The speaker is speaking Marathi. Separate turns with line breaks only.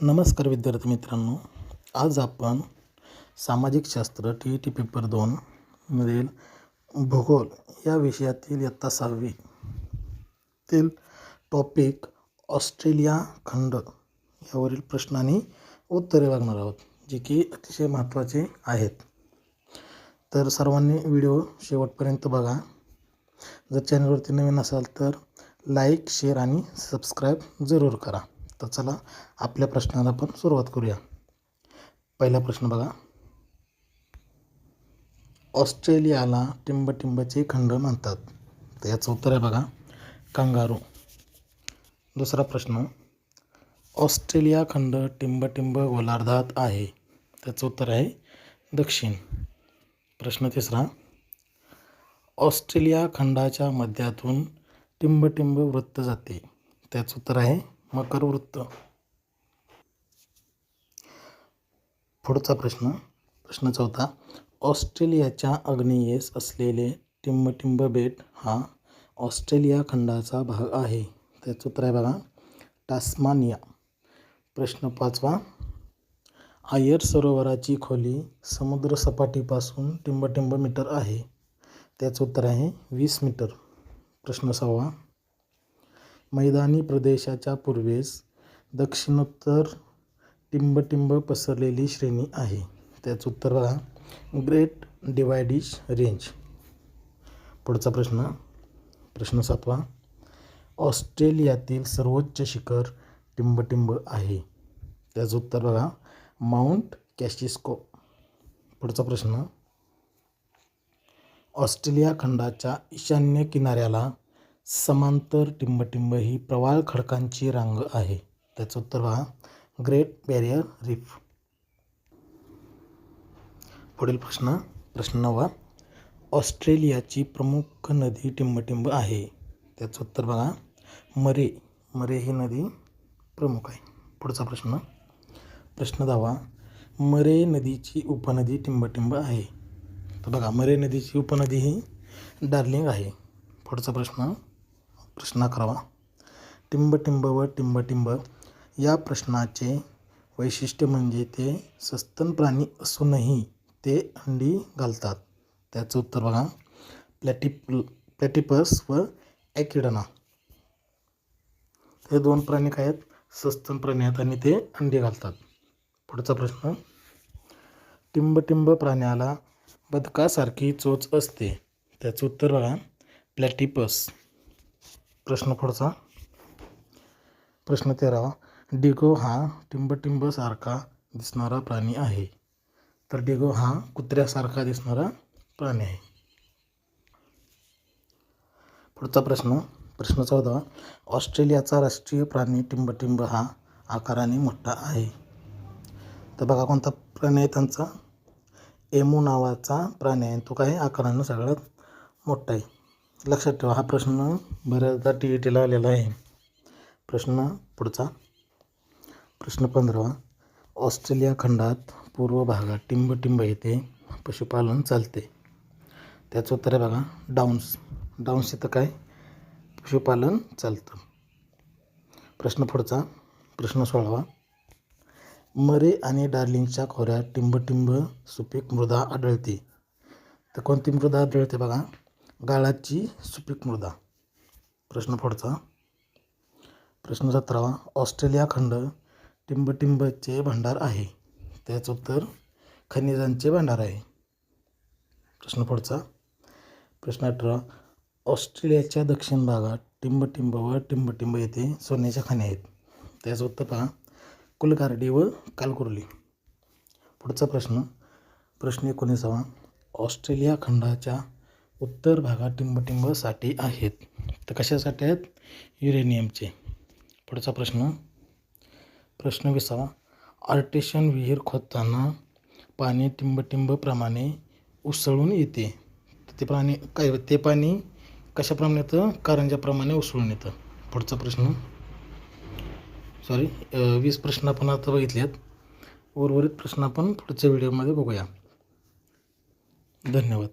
नमस्कार विद्यार्थी मित्रांनो, आज आपण सामाजिक शास्त्र TET पेपर 2 मधील भूगोल या विषयातील इयत्ता 6वी तील टॉपिक ऑस्ट्रेलिया खंड यावरील प्रश्न आणि उत्तरे बघणार आहोत, जे की अतिशय महत्त्वाचे आहेत. तर सर्वांनी व्हिडिओ शेवटपर्यंत बघा. जर चॅनलवरती नवीन असाल तर लाईक, शेअर आणि सबस्क्राईब जरूर करा. तर चला आपल्या प्रश्नाला आपण सुरुवात करूया. पहिला प्रश्न बघा. ऑस्ट्रेलियाला टिंबटिंबचे खंड म्हणतात. तर याचं उत्तर आहे बघा, कंगारू. दुसरा प्रश्न, ऑस्ट्रेलिया खंड टिंबटिंब गोलार्धात आहे. त्याचं उत्तर आहे दक्षिण. प्रश्न तिसरा, ऑस्ट्रेलिया खंडाच्या मध्यातून टिंबटिंब वृत्त जाते. त्याचं उत्तर आहे मकर वृत्त. पुढचा प्रश्न चौथा, ऑस्ट्रेलियाच्या आग्नेयेस असलेले टिंबटिंब बेट हा ऑस्ट्रेलिया खंडाचा भाग आहे. त्याचं उत्तर आहे बघा टास्मानिया. प्रश्न पाचवा, आयर सरोवराची खोली समुद्रसपाटीपासून टिंबटिंब मीटर आहे. त्याचं उत्तर आहे 20 मीटर. प्रश्न सहावा, मैदानी प्रदेशाच्या पूर्वेस दक्षिणोत्तर टिंबटिंब पसरलेली श्रेणी आहे. त्याचं उत्तर बघा ग्रेट डिवायडिश रेंज. पुढचा प्रश्न सातवा, ऑस्ट्रेलियातील सर्वोच्च शिखर टिंबटिंब आहे. त्याचं उत्तर बघा माउंट कॅसिस्को. पुढचा प्रश्न, ऑस्ट्रेलिया खंडाच्या ईशान्य किनाऱ्याला समांतर टिंबटिंब ही प्रवाळ खडकांची रांग आहे. त्याचं उत्तर बघा ग्रेट बॅरियर रीफ. पुढील प्रश्न नववा, ऑस्ट्रेलियाची प्रमुख नदी टिंबटिंब आहे. त्याचं उत्तर बघा मरे ही नदी प्रमुख आहे. पुढचा प्रश्न दहावा, मरे नदीची उपनदी टिंबटिंब आहे. तर बघा मरे नदीची उपनदी ही डार्लिंग आहे. पुढचा प्रश्न 11वा, टिंबटिंब व टिंबटिंब या प्रश्नाचे वैशिष्ट्य म्हणजे ते सस्तन प्राणी असूनही ते अंडी घालतात. त्याचं उत्तर बघा प्लॅटिपस व ॲकिडना. हे दोन प्राणी काय आहेत, सस्तन प्राणी आहेत आणि ते अंडी घालतात. पुढचा प्रश्न, टिंबटिंब प्राण्याला बदकासारखी चोच असते. त्याचं उत्तर बघा प्लॅटिपस. प्रश्न 13वा, डिगो हा टिंबटिंब सारखा दिसणारा प्राणी आहे. तर डिगो हा कुत्र्यासारखा दिसणारा प्राणी आहे. पुढचा प्रश्न 14वा, ऑस्ट्रेलियाचा राष्ट्रीय प्राणी टिंबटिंब हा आकाराने मोठा आहे. तर बघा कोणता प्राणी आहे त्यांचा, एमू नावाचा प्राणी आहे. तो काय आकारानं सगळ्यात मोठा आहे. लक्षात ठेवा, हा प्रश्न बऱ्याचदा TETला आलेला आहे. पुढचा प्रश्न 15वा, ऑस्ट्रेलिया खंडात पूर्व भागात टिंबटिंब येथे पशुपालन चालते. त्याचं उत्तर आहे बघा डाऊन्स इथं काय पशुपालन चालतं. प्रश्न 16वा, मरे आणि डार्लिंगच्या खोऱ्यात टिंबटिंब सुपीक मृदा आढळते. तर कोणती मृदा आढळते बघा गाळाची सुपीक मृदा. प्रश्न 17वा, ऑस्ट्रेलिया खंड टिंबटिंबचे भांडार आहे. त्याचं उत्तर खनिजांचे भांडार आहे. प्रश्न 18वा, ऑस्ट्रेलियाच्या दक्षिण भागात टिंबटिंब व टिंबटिंब येथे सोन्याच्या खाणी आहेत. त्याचं उत्तर पहा कुलगार्डी व कालकुर्ली. पुढचा प्रश्न 19वा, ऑस्ट्रेलिया खंडाच्या उत्तर भागात टिंबटिंब साठे आहेत. तर कशासाठी आहेत, युरेनियमचे. पुढचा प्रश्न 20वा, आर्टेशन विहीर खोदताना पाणी टिंबटिंब प्रमाणे उसळून येते. ते पाणी कशाप्रमाणे येतं, कारंजाप्रमाणे उसळून येतं. पुढचा 20 प्रश्न आपण आता बघितलेत. उर्वरित प्रश्न आपण पुढच्या व्हिडिओमध्ये बघूया. धन्यवाद.